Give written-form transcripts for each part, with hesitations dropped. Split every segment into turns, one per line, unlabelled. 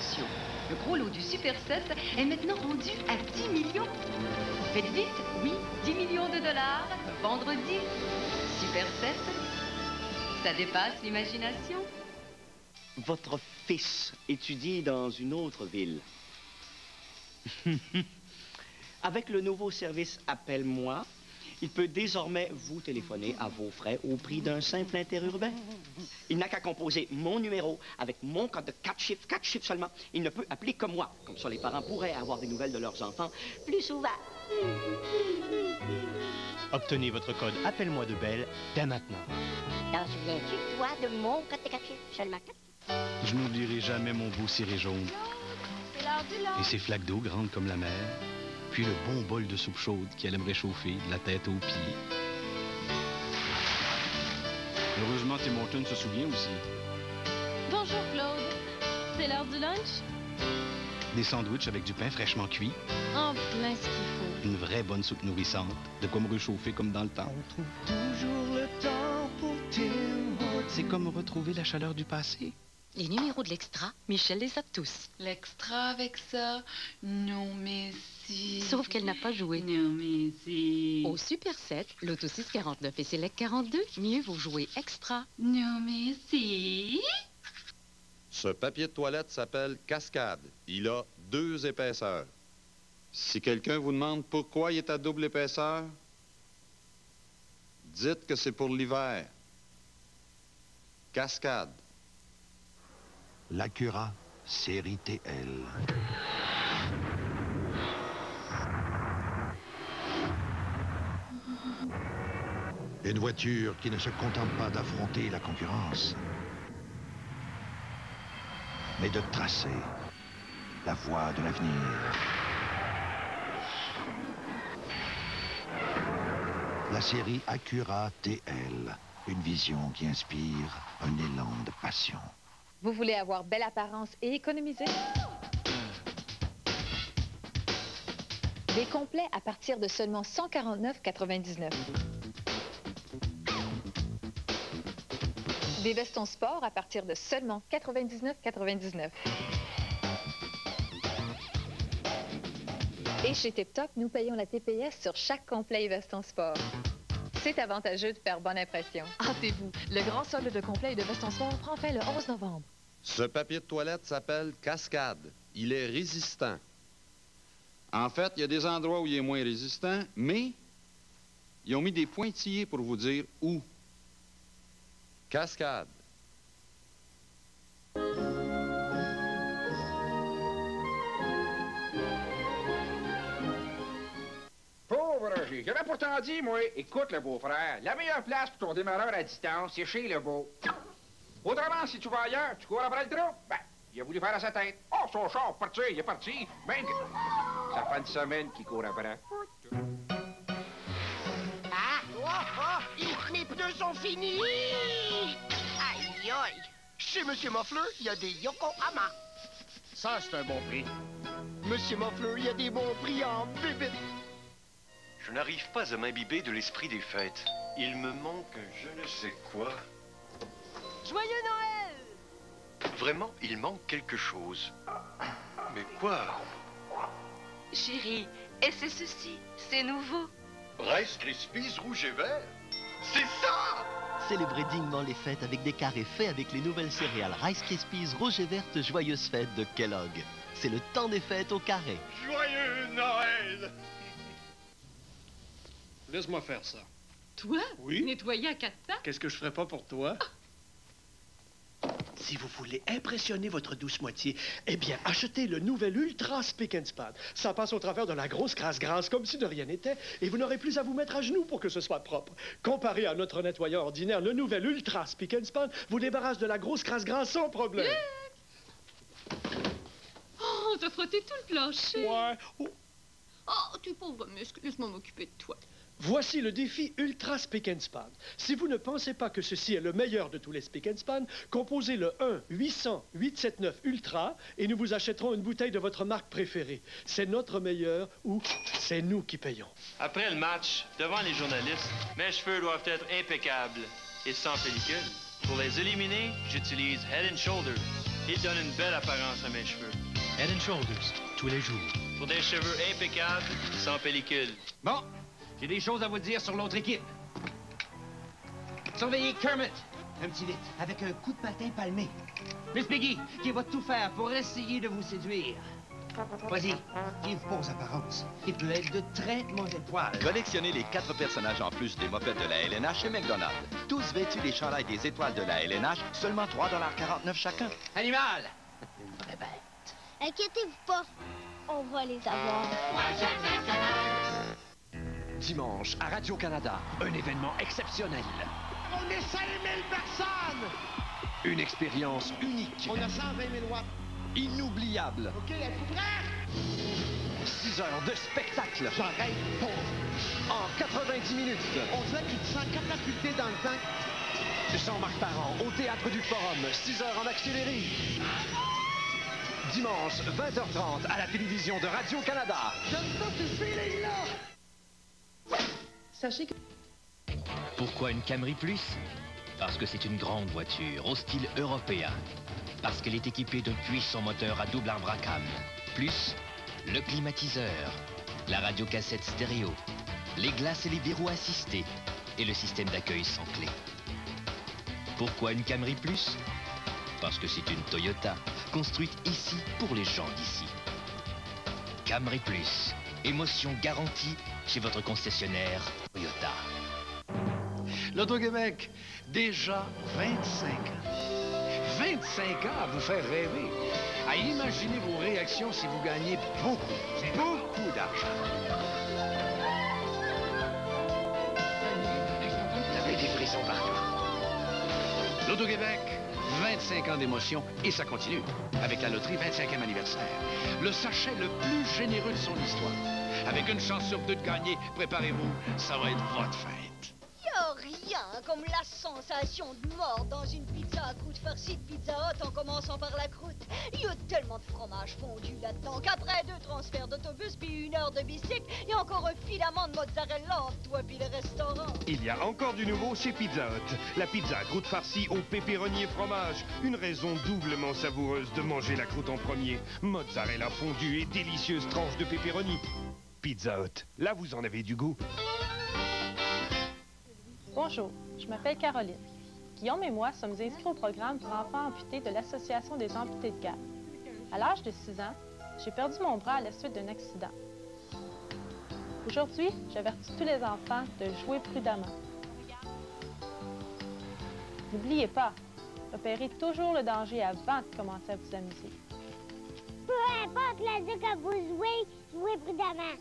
sociaux. Le gros lot du Super 7 est maintenant rendu à 10 millions. Faites vite, oui, 10 millions de dollars, vendredi. Super 7, ça dépasse l'imagination.
Votre fils étudie dans une autre ville. Avec le nouveau service Appelle-moi, il peut désormais vous téléphoner à vos frais au prix d'un simple interurbain. Il n'a qu'à composer mon numéro avec mon code de 4 chiffres seulement. Il ne peut appeler que moi. Comme ça, les parents pourraient avoir des nouvelles de leurs enfants plus souvent.
Obtenez votre code Appelle-moi de Belle dès maintenant.
T'en souviens-tu, toi, de mon code de 4 chiffres seulement?
Je n'oublierai jamais mon beau ciré jaune. Et ses flaques d'eau grandes comme la mer. Puis le bon bol de soupe chaude qui allait me réchauffer de la tête aux pieds. Heureusement, Tim Hortons se souvient aussi.
Bonjour, Claude. C'est l'heure du lunch?
Des sandwichs avec du pain fraîchement cuit.
En plein ce qu'il faut.
Une vraie bonne soupe nourrissante. De quoi me réchauffer comme dans le temps.
On trouve toujours le temps pour Tim Hortons.
C'est comme retrouver la chaleur du passé.
Les numéros de l'Extra, Michel les a tous.
L'extra avec ça? Non, mais si.
Sauf qu'elle n'a pas joué.
Non, mais si.
Au Super 7, l'Auto 649 et Select 42, mieux vaut jouer Extra.
Non, mais si.
Ce papier de toilette s'appelle Cascade. Il a 2 épaisseurs. Si quelqu'un vous demande pourquoi il est à double épaisseur, dites que c'est pour l'hiver. Cascade.
L'Acura série TL. Une voiture qui ne se contente pas d'affronter la concurrence, mais de tracer la voie de l'avenir. La série Acura TL, une vision qui inspire un élan de passion.
Vous voulez avoir belle apparence et économiser? Des complets à partir de seulement 149,99. Des vestons sport à partir de seulement 99,99. Et chez Tip Top, nous payons la TPS sur chaque complet et veston sport. C'est avantageux de faire bonne impression.
Hâtez-vous, le grand solde de complet et de veston sport prend fin le 11 novembre.
Ce papier de toilette s'appelle Cascade. Il est résistant. En fait, il y a des endroits où il est moins résistant, mais ils ont mis des pointillés pour vous dire où. Cascade.
Pauvre Roger, j'avais pourtant dit, moi, écoute, le beau-frère, la meilleure place pour ton démarreur à distance, c'est chez le beau. Autrement, si tu vas ailleurs, tu cours après le trou, ben, il a voulu faire à sa tête. Oh, son char, parti, il est parti. Ben, ça fait une semaine qu'il court après.
Ah! Oh! Mes pneus sont finis! Aïe, aïe!
Chez Monsieur Moffleur, il y a des Yokohama.
Ça, c'est un bon prix.
Monsieur Moffleur, il y a des bons prix en bébite.
Je n'arrive pas à m'imbiber de l'esprit des fêtes. Il me manque je ne sais quoi.
Joyeux Noël!
Vraiment, il manque quelque chose. Mais quoi?
Chérie, et c'est ceci, c'est nouveau.
Rice Krispies rouge et vert? C'est ça!
Célébrez dignement les fêtes avec des carrés faits avec les nouvelles céréales Rice Krispies rouge et verte Joyeuses Fêtes de Kellogg. C'est le temps des fêtes au carré.
Joyeux Noël!
Laisse-moi faire ça.
Toi?
Oui?
Nettoyer à 4 temps?
Qu'est-ce que je ferais pas pour toi? Si vous voulez impressionner votre douce moitié, eh bien, achetez le nouvel Ultra Spick and Span. Ça passe au travers de la grosse crasse-grasse comme si de rien n'était, et vous n'aurez plus à vous mettre à genoux pour que ce soit propre. Comparé à notre nettoyeur ordinaire, le nouvel Ultra Spick and Span vous débarrasse de la grosse crasse-grasse sans problème.
Oh, t'as frotté tout le plancher.
Ouais.
Oh, tu pauvre muscle, laisse-moi m'occuper de toi.
Voici le défi Ultra Spick and Span. Si vous ne pensez pas que ceci est le meilleur de tous les Spick and Span, composez le 1-800-879 Ultra et nous vous achèterons une bouteille de votre marque préférée. C'est notre meilleur ou c'est nous qui payons.
Après le match, devant les journalistes, mes cheveux doivent être impeccables et sans pellicule. Pour les éliminer, j'utilise Head & Shoulders. Il donne une belle apparence à mes cheveux.
Head & Shoulders, tous les jours.
Pour des cheveux impeccables, sans pellicule.
Bon, j'ai des choses à vous dire sur l'autre équipe. Surveillez Kermit. Un petit vite, avec un coup de patin palmé. Miss Piggy, qui va tout faire pour essayer de vous séduire. Vas-y, il pose apparence. Il peut être de très mauvais poil.
Collectionnez les 4 personnages en plus des mopettes de la LNH chez McDonald's. Tous vêtus des chandails des étoiles de la LNH, seulement 3,49 chacun.
Animal! Une vraie bête.
Inquiétez-vous pas, on va les avoir.
Dimanche, à Radio-Canada, un événement exceptionnel.
On est 5000 personnes!
Une expérience unique.
On a 120 000 watts.
Inoubliable.
OK, êtes-vous prêts?
6 heures de spectacle.
J'arrête pas.
En 90 minutes.
On dirait qu'il te sent catapulté dans le temps.
Jean-Marc Parent, au Théâtre du Forum, 6 heures en accéléré. Dimanche, 20h30, à la télévision de Radio-Canada.
J'aime pas ce feeling-là!
Sachez que...
Pourquoi une Camry Plus? Parce que c'est une grande voiture, au style européen. Parce qu'elle est équipée d'un puissant moteur à double arbre à cam. Plus, le climatiseur, la radiocassette stéréo, les glaces et les verrous assistés, et le système d'accueil sans clé. Pourquoi une Camry Plus? Parce que c'est une Toyota, construite ici pour les gens d'ici. Camry Plus, émotion garantie chez votre concessionnaire Toyota.
L'Auto-Québec, déjà 25 ans. 25 ans à vous faire rêver. À imaginer vos réactions si vous gagnez beaucoup d'argent. Vous avez des frissons partout. L'Auto-Québec, 25 ans d'émotion et ça continue. Avec la loterie 25e anniversaire. Le sachet le plus généreux de son histoire. Avec une chance sur 2 de gagner, préparez-vous, ça va être votre fête.
Y'a rien comme la sensation de mort dans une pizza à croûte farcie de Pizza Hut en commençant par la croûte. Il y a tellement de fromage fondu là-dedans qu'après 2 transferts d'autobus puis 1 heure de bicycle, il y a encore un filament de mozzarella entre toi puis le restaurant.
Il y a encore du nouveau chez Pizza Hut. La pizza à croûte farcie au pépéroni et fromage. Une raison doublement savoureuse de manger la croûte en premier. Mozzarella fondue et délicieuse tranche de pépéroni. Pizza Hut, là vous en avez du goût.
Bonjour, je m'appelle Caroline. Guillaume et moi sommes inscrits au programme pour enfants amputés de l'Association des amputés de guerre. À l'âge de 6 ans, j'ai perdu mon bras à la suite d'un accident. Aujourd'hui, j'avertis tous les enfants de jouer prudemment. N'oubliez pas, repérez toujours le danger avant de commencer à vous amuser.
Peu importe la vie que vous jouez, jouez prudemment.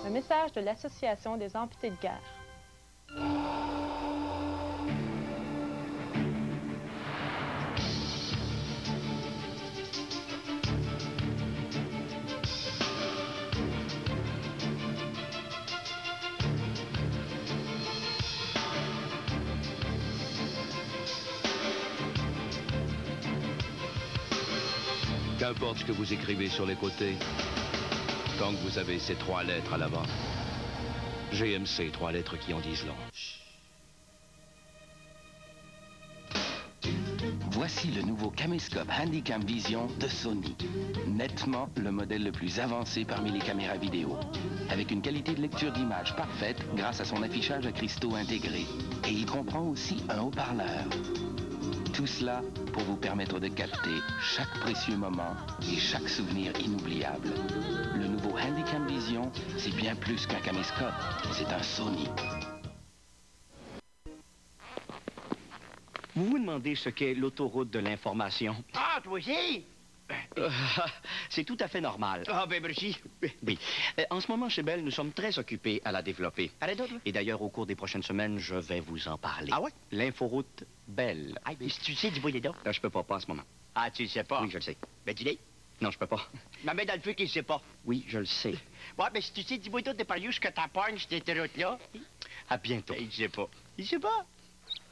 Un message de l'Association des amputés de guerre.
Qu'importe ce que vous écrivez sur les côtés, tant que vous avez ces 3 lettres à l'avant. GMC, 3 lettres qui en disent long.
Voici le nouveau caméscope Handycam Vision de Sony. Nettement le modèle le plus avancé parmi les caméras vidéo. Avec une qualité de lecture d'image parfaite grâce à son affichage à cristaux intégrés. Et il comprend aussi un haut-parleur. Tout cela pour vous permettre de capter chaque précieux moment et chaque souvenir inoubliable. Le nouveau Handycam Vision, c'est bien plus qu'un caméscope, c'est un Sony.
Vous vous demandez ce qu'est l'autoroute de l'information?
Ah, toi aussi?
C'est tout à fait normal.
Ah, ben merci.
Oui. En ce moment, chez Bell, nous sommes très occupés à la développer. Et d'ailleurs, au cours des prochaines semaines, je vais vous en parler.
Ah ouais?
L'inforoute Bell.
Ah, mais si tu sais, dis-moi les dents.
Je peux pas en ce moment.
Ah, tu le sais pas?
Oui, je le sais.
Ben dis-le.
Non, je peux pas.
Ma main dans le feu qu'il sait pas.
Oui, je le sais.
Ouais, ben si tu sais, dis-moi tout, t'es pas lieu jusqu'à ta pogne, cette route-là.
À bientôt.
Ben, il sait pas. Il sait pas.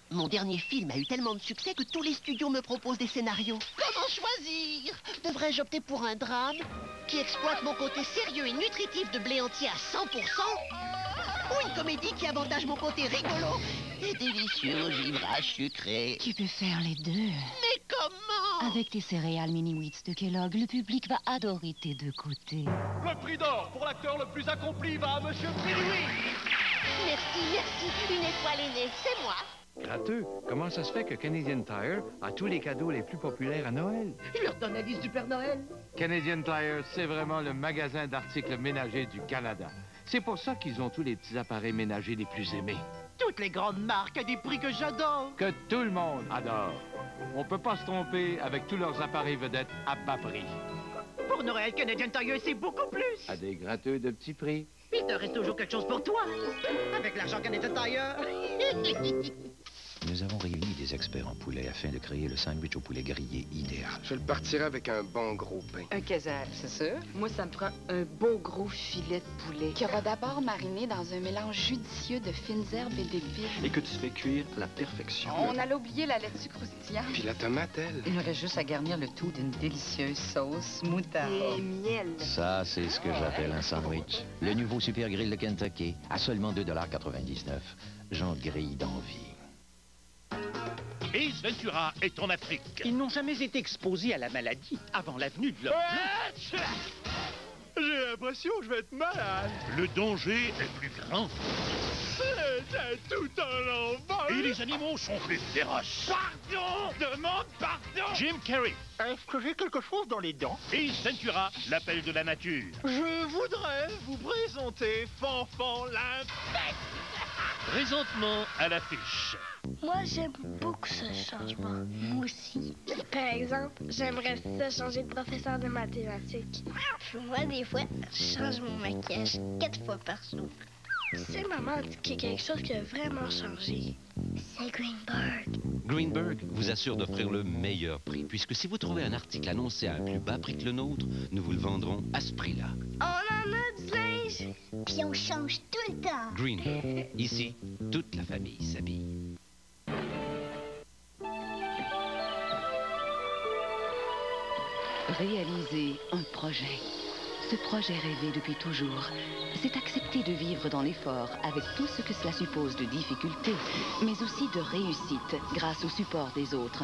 Mon dernier film a eu tellement de succès que tous les studios me proposent des scénarios. Comment choisir? Devrais-je opter pour un drame qui exploite mon côté sérieux et nutritif de blé entier à 100% ou une comédie qui avantage mon côté rigolo et délicieux au givrage sucré?
Tu peux faire les deux.
Mais comment?
Avec tes céréales Mini-Wheats de Kellogg, le public va adorer tes deux côtés.
Le prix d'or pour l'acteur le plus accompli va à Monsieur Mini-Wheats.
Merci. Une étoile est née. C'est moi.
Gratteux, comment ça se fait que Canadian Tire a tous les cadeaux les plus populaires à Noël?
Il leur donne la liste du Père Noël.
Canadian Tire, c'est vraiment le magasin d'articles ménagers du Canada. C'est pour ça qu'ils ont tous les petits appareils ménagers les plus aimés.
Toutes les grandes marques à des prix que j'adore.
Que tout le monde adore. On peut pas se tromper avec tous leurs appareils vedettes à bas prix.
Pour Noël, Canadian Tire, c'est beaucoup plus.
À des gratteux de petits prix.
Il te reste toujours quelque chose pour toi. Avec l'argent Canadian Tire.
Nous avons réuni des experts en poulet afin de créer le sandwich au poulet grillé idéal.
Je le partirai avec un bon gros pain.
Un quesadre, c'est sûr. Moi, ça me prend un beau gros filet de poulet qui aura d'abord mariné dans un mélange judicieux de fines herbes et d'épices.
Et que tu fais cuire à la perfection.
On allait oublier la laitue croustillante.
Puis la tomate, elle.
Il nous reste juste à garnir le tout d'une délicieuse sauce moutarde. Et miel.
Ça, c'est ce que j'appelle un sandwich. Le nouveau Super Grill de Kentucky, à seulement 2,99 $. J'en grille d'envie.
Ace Ventura est en Afrique.
Ils n'ont jamais été exposés à la maladie avant la venue de leur...
J'ai l'impression que je vais être malade.
Le danger est plus grand.
C'est tout un envol.
Et les animaux sont plus féroces.
Pardon! Demande pardon!
Jim Carrey.
Est-ce que j'ai quelque chose dans les dents?
Ace Ventura, l'appel de la nature.
Je voudrais vous présenter Fanfan l'impec.
Présentement à l'affiche.
Moi, j'aime beaucoup ce changement. Moi aussi. Par exemple, j'aimerais ça changer de professeur de mathématiques. Moi, des fois, je change mon maquillage 4 fois par jour. C'est maman dit qu'il y a quelque chose qui a vraiment changé. C'est Greenberg.
Greenberg vous assure d'offrir le meilleur prix, puisque si vous trouvez un article annoncé à un plus bas prix que le nôtre, nous vous le vendrons à ce prix-là.
On en a du linge.
Puis on change tout le temps.
Greenberg. Ici, toute la famille s'habille.
Réaliser un projet. Ce projet rêvé depuis toujours, c'est accepter de vivre dans l'effort avec tout ce que cela suppose de difficultés, mais aussi de réussite grâce au support des autres.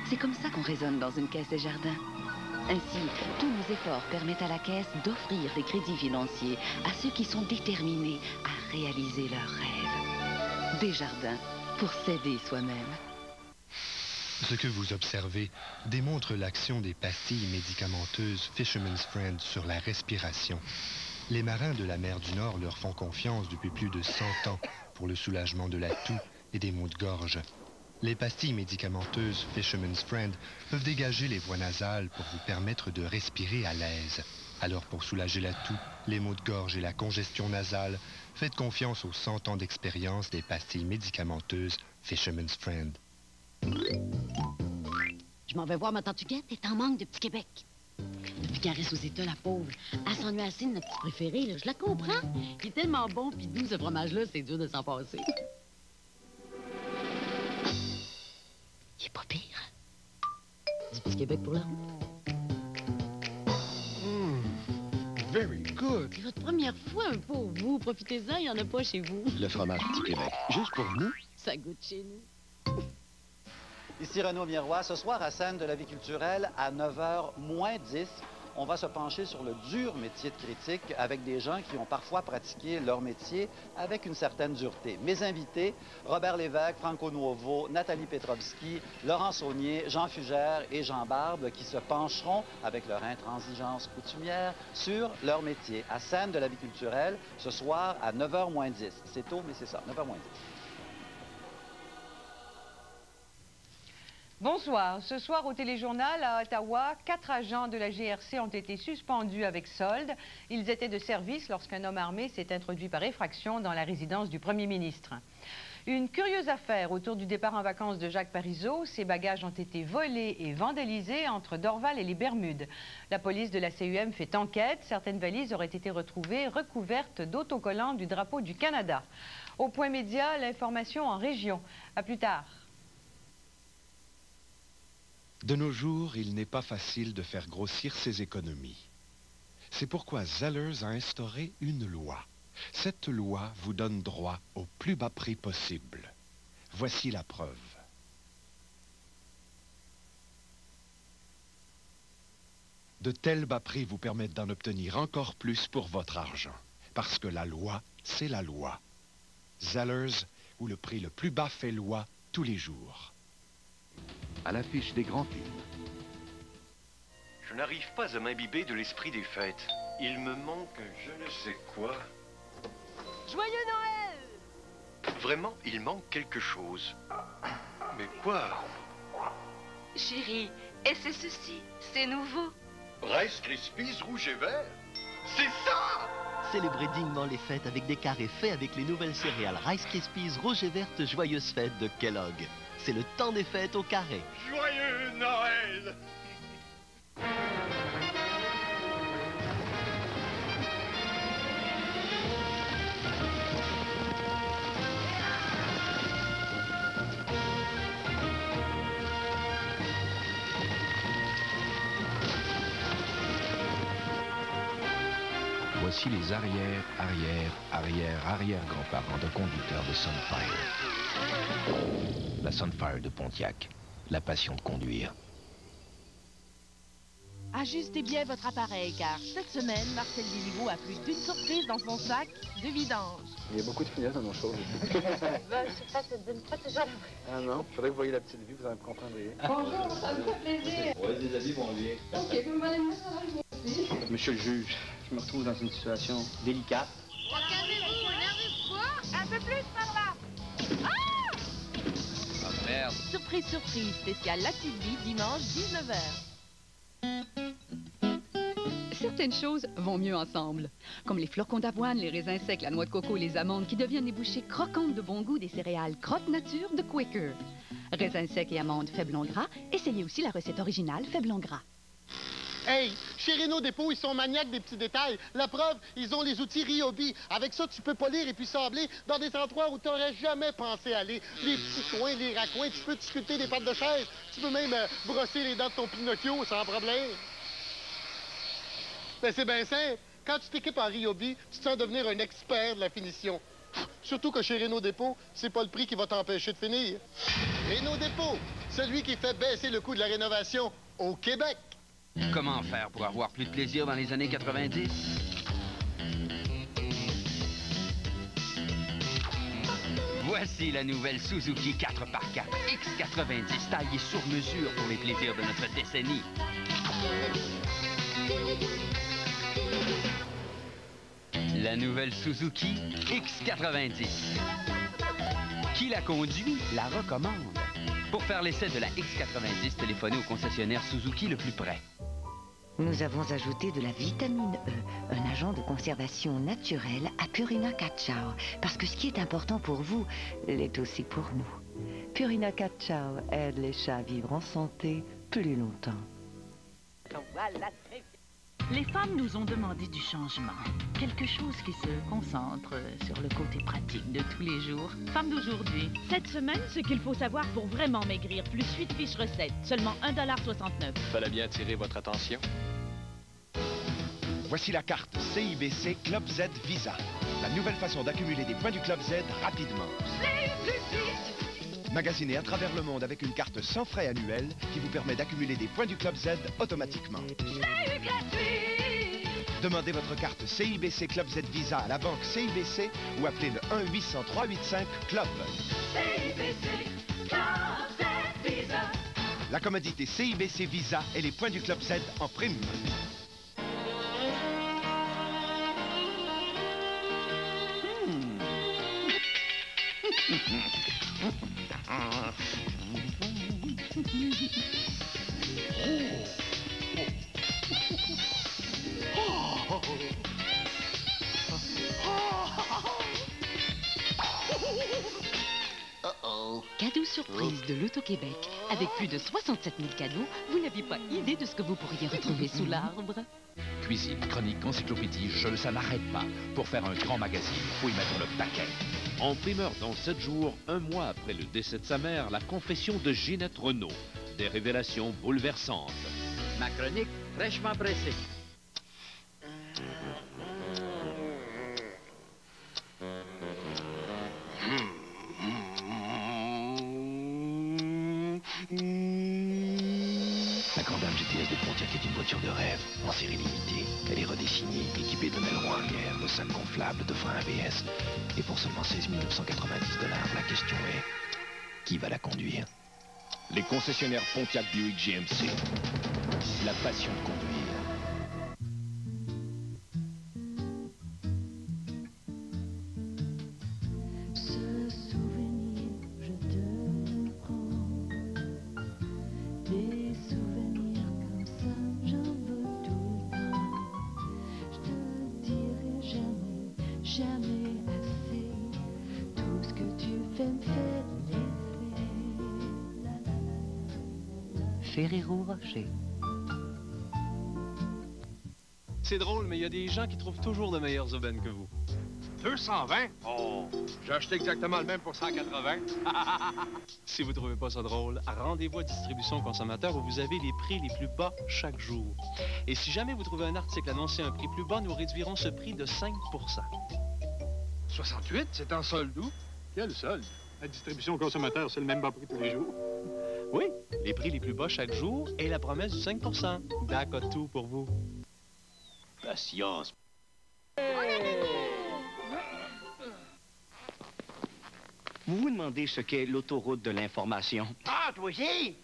C'est comme ça qu'on raisonne dans une caisse Desjardins. Ainsi, tous nos efforts permettent à la caisse d'offrir des crédits financiers à ceux qui sont déterminés à réaliser leurs rêves. Desjardins, pour s'aider soi-même.
Ce que vous observez démontre l'action des pastilles médicamenteuses Fisherman's Friend sur la respiration. Les marins de la mer du Nord leur font confiance depuis plus de 100 ans pour le soulagement de la toux et des maux de gorge. Les pastilles médicamenteuses Fisherman's Friend peuvent dégager les voies nasales pour vous permettre de respirer à l'aise. Alors pour soulager la toux, les maux de gorge et la congestion nasale, faites confiance aux 100 ans d'expérience des pastilles médicamenteuses Fisherman's Friend.
Je m'en vais voir ma tante Huguette, est en manque de Petit Québec. Depuis qu'elle reste aux États, la pauvre, elle s'ennuie assez de notre petit préféré, là. Je la comprends. Il est tellement bon pis doux, ce fromage-là, c'est dur de s'en passer. Il est pas pire. Du Petit Québec pour la route.
Very good.
C'est votre première fois pour vous. Profitez-en, il n'y en a pas chez vous.
Le fromage Petit Québec, juste pour nous.
Ça goûte chez nous.
Ici Renaud Miroir. Ce soir, à Scène de la vie culturelle, à 9h moins 10, on va se pencher sur le dur métier de critique avec des gens qui ont parfois pratiqué leur métier avec une certaine dureté. Mes invités, Robert Lévesque, Franco Nuovo, Nathalie Petrovski, Laurent Saunier, Jean Fugère et Jean Barbe qui se pencheront avec leur intransigeance coutumière sur leur métier. À Scène de la vie culturelle, ce soir, à 9h moins 10. C'est tôt, mais c'est ça, 9h moins 10.
Bonsoir. Ce soir au Téléjournal à Ottawa, 4 agents de la GRC ont été suspendus avec solde. Ils étaient de service lorsqu'un homme armé s'est introduit par effraction dans la résidence du premier ministre. Une curieuse affaire autour du départ en vacances de Jacques Parizeau. Ses bagages ont été volés et vandalisés entre Dorval et les Bermudes. La police de la CUM fait enquête. Certaines valises auraient été retrouvées recouvertes d'autocollants du drapeau du Canada. Au Point Média, l'information en région. À plus tard.
De nos jours, il n'est pas facile de faire grossir ses économies. C'est pourquoi Zellers a instauré une loi. Cette loi vous donne droit au plus bas prix possible. Voici la preuve. De tels bas prix vous permettent d'en obtenir encore plus pour votre argent. Parce que la loi, c'est la loi. Zellers, où le prix le plus bas fait loi tous les jours.
À l'affiche des grands films.
Je n'arrive pas à m'imbiber de l'esprit des fêtes. Il me manque je ne sais quoi.
Joyeux Noël!
Vraiment, il manque quelque chose. Mais quoi?
Chérie, et c'est ceci, c'est nouveau.
Rice Krispies rouge et vert? C'est ça!
Célébrez dignement les fêtes avec des carrés faits avec les nouvelles céréales Rice Krispies rouge et verte Joyeuses Fêtes de Kellogg. C'est le temps des fêtes au carré.
Joyeux Noël!
Voici les arrière-grands-parents d'un conducteur de Sunfire. La Sunfire de Pontiac, la passion de conduire.
Ajustez bien votre appareil, car cette semaine, Marcel Béliveau a plus d'une surprise dans son sac de vidange.
Il y a beaucoup de finesse dans nos choses.
Ça te donne pas toujours la...
Ah non, il faudrait que vous voyiez la petite vie, vous en comprendriez.
Bonjour, ça me fait plaisir.
Ouais, des habits vont bien.
OK, vous m'allez me faire
Monsieur le juge, je me retrouve dans une situation délicate.
Calmez-vous, énervez-vous pas. Un peu plus par là. Ah!
Ah merde.
Surprise, surprise, spécial La Petite Vie, dimanche 19h.
Certaines choses vont mieux ensemble, comme les flocons d'avoine, les raisins secs, la noix de coco et les amandes qui deviennent les bouchées croquantes de bon goût des céréales croque-nature de Quaker. Raisins secs et amandes faibles en gras, essayez aussi la recette originale faible en gras.
Hey, chez Renault Dépôt, ils sont maniaques des petits détails. La preuve, ils ont les outils Ryobi. Avec ça, tu peux polir et puis sabler dans des endroits où tu n'aurais jamais pensé aller. Les petits coins, les raccoins, tu peux te sculpter des pattes de chaise. Tu peux même brosser les dents de ton Pinocchio sans problème. Ben, c'est bien simple. Quand tu t'équipes en Ryobi, tu te sens devenir un expert de la finition. Surtout que chez Renault Dépôt, c'est pas le prix qui va t'empêcher de finir. Renault Dépôt, celui qui fait baisser le coût de la rénovation au Québec.
Comment faire pour avoir plus de plaisir dans les années 90? Voici la nouvelle Suzuki 4x4 X90 taillée sur mesure pour les plaisirs de notre décennie. La nouvelle Suzuki X90. Qui la conduit, la recommande. Pour faire l'essai de la X90, téléphonez au concessionnaire Suzuki le plus près.
Nous avons ajouté de la vitamine E, un agent de conservation naturel à Purina Cacao. Parce que ce qui est important pour vous l'est aussi pour nous. Purina Cacao aide les chats à vivre en santé plus longtemps.
Les femmes nous ont demandé du changement. Quelque chose qui se concentre sur le côté pratique de tous les jours. Femmes d'aujourd'hui.
Cette semaine, ce qu'il faut savoir pour vraiment maigrir, plus 8 fiches recettes, seulement 1,69 $.
Fallait bien attirer votre attention.
Voici la carte CIBC Club Z Visa. La nouvelle façon d'accumuler des points du Club Z rapidement. Magasinez à travers le monde avec une carte sans frais annuel qui vous permet d'accumuler des points du Club Z automatiquement. Demandez votre carte CIBC Club Z Visa à la banque CIBC ou appelez le 1-800-385-CLUB.
CIBC Club Z Visa.
La commodité CIBC Visa et les points du Club Z en prime.
Cadeau surprise de l'Auto-Québec. Avec plus de 67 000 cadeaux, vous n'avez pas idée de ce que vous pourriez retrouver sous l'arbre.
Cuisine, chronique, encyclopédie, ça n'arrête pas. Pour faire un grand magazine, faut y mettre le paquet.
En primeur dans 7 jours, un mois après le décès de sa mère, la confession de Ginette Renault. Des révélations bouleversantes.
Ma chronique fraîchement pressée.
La grande Can-Am GTS de Pontiac est une voiture de rêve, en série limitée. Elle est redessinée, équipée d'un aileron arrière, de sacs gonflables, de freins ABS. Et pour seulement 16 990 $, la question est, qui va la conduire?
Les concessionnaires Pontiac Buick GMC. La passion de conduire.
Ferrero Rocher.
C'est drôle, mais il y a des gens qui trouvent toujours de meilleures aubaines que vous.
220? Oh, j'ai acheté exactement le même pour 180.
Si vous trouvez pas ça drôle, rendez-vous à Distribution Consommateur où vous avez les prix les plus bas chaque jour. Et si jamais vous trouvez un article annoncé à un prix plus bas, nous réduirons ce prix de 5 %.
68, c'est en solde où? Quel solde? À Distribution Consommateur, c'est le même bas prix tous les jours.
Oui, les prix les plus bas chaque jour et la promesse du 5 %. D'accord, tout pour vous.
Patience.
Vous vous demandez ce qu'est l'autoroute de l'information?
Ah, toi aussi?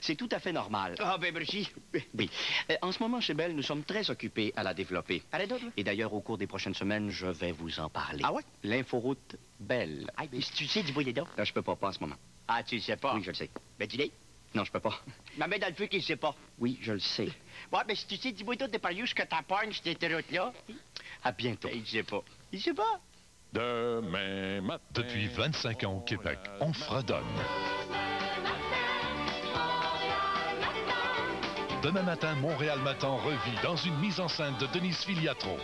C'est tout à fait normal.
Ah, ben merci.
Oui. En ce moment, chez Bell, nous sommes très occupés à la développer. Et d'ailleurs, au cours des prochaines semaines, je vais vous en parler.
Ah ouais?
L'inforoute Bell.
Ah, mais si tu sais, dis-moi les dents.
Là, je peux pas en ce moment.
Ah, tu le sais pas?
Oui, je le sais.
Ben, dis-le.
Non, je peux pas.
Ma main dans le feu qu'il sait pas.
Oui, je le sais.
Ouais, mais si tu sais, dis-moi tout de par où je que t'apportes cette route-là.
À bientôt.
Il sait pas. Il sait pas.
Demain matin. Depuis 25 ans au Québec, on fredonne. Demain matin, Montréal Matin revit dans une mise en scène de Denise Filiatro.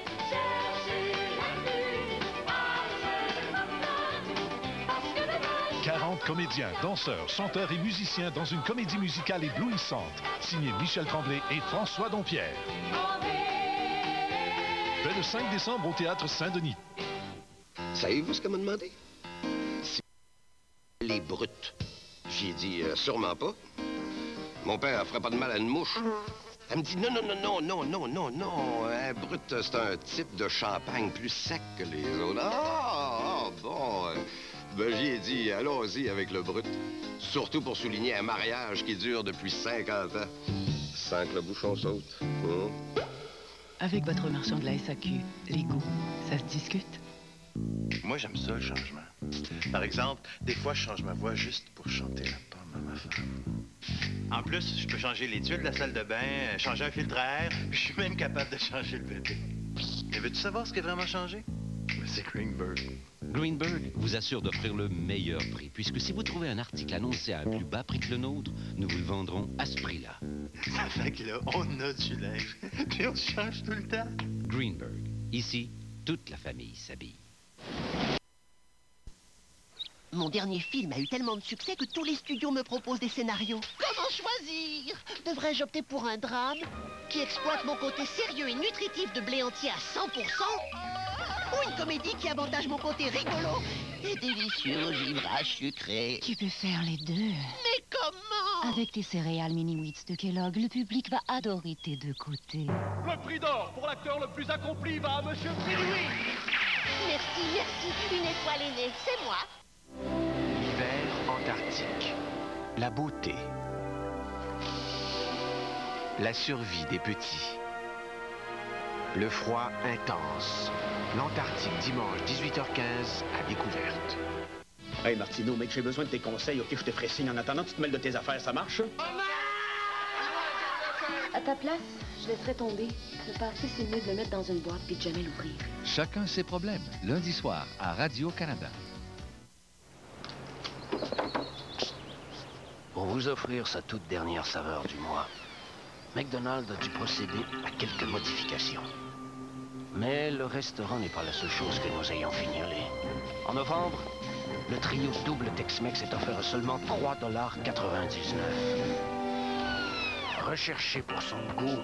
« 40 comédiens, danseurs, chanteurs et musiciens dans une comédie musicale éblouissante, signée Michel Tremblay et François Dompierre. Dès le 5 décembre au Théâtre Saint-Denis. »
Savez-vous ce qu'elle m'a demandé? Si les brutes. J'ai dit sûrement pas. Mon père ne ferait pas de mal à une mouche. Elle me dit non. Un brut, c'est un type de champagne plus sec que les autres. Ah, bon. Ben, j'ai dit, allons-y avec le brut. Surtout pour souligner un mariage qui dure depuis 50 ans. Sans que le bouchon saute.
Avec votre marchand de la SAQ, les goûts, ça se discute?
Moi, j'aime ça, le changement. Par exemple, des fois, je change ma voix juste pour chanter la pomme à ma femme. En plus, je peux changer les tuiles de la salle de bain, changer un filtre à air, je suis même capable de changer le bébé. Mais veux-tu savoir ce qui a vraiment changé? C'est Greenberg.
Greenberg vous assure d'offrir le meilleur prix, puisque si vous trouvez un article annoncé à un plus bas prix que le nôtre, nous vous le vendrons à ce prix-là.
Ça fait que là, on a du linge, puis on se change tout le temps.
Greenberg. Ici, toute la famille s'habille.
Mon dernier film a eu tellement de succès que tous les studios me proposent des scénarios. Comment choisir? Devrais-je opter pour un drame qui exploite mon côté sérieux et nutritif de blé entier à 100%? Ou une comédie qui avantage mon côté rigolo et délicieux au givrage sucré?
Tu peux faire les deux.
Mais comment?
Avec tes céréales Mini Wheats de Kellogg, le public va adorer tes deux côtés.
Le prix d'or pour l'acteur le plus accompli va à Monsieur Pinoui.
Merci. Une étoile est née, c'est moi.
L'hiver antarctique. La beauté. La survie des petits. Le froid intense. L'Antarctique, dimanche, 18h15, à découverte.
Hey, Martino, mec, j'ai besoin de tes conseils, OK? Je te ferai signe. En attendant, tu te mêles de tes affaires, ça marche?
À ta place, je laisserais tomber. Le passé, c'est mieux de le mettre dans une boîte puis de jamais l'ouvrir.
Chacun ses problèmes, lundi soir à Radio-Canada.
Pour vous offrir sa toute dernière saveur du mois, McDonald's a dû procéder à quelques modifications. Mais le restaurant n'est pas la seule chose que nous ayons fignolé. En novembre, le trio double Tex-Mex est offert à seulement 3,99 $. Recherché pour son goût,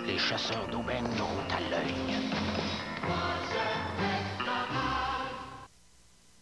les chasseurs d'aubaine n'auront à l'œil.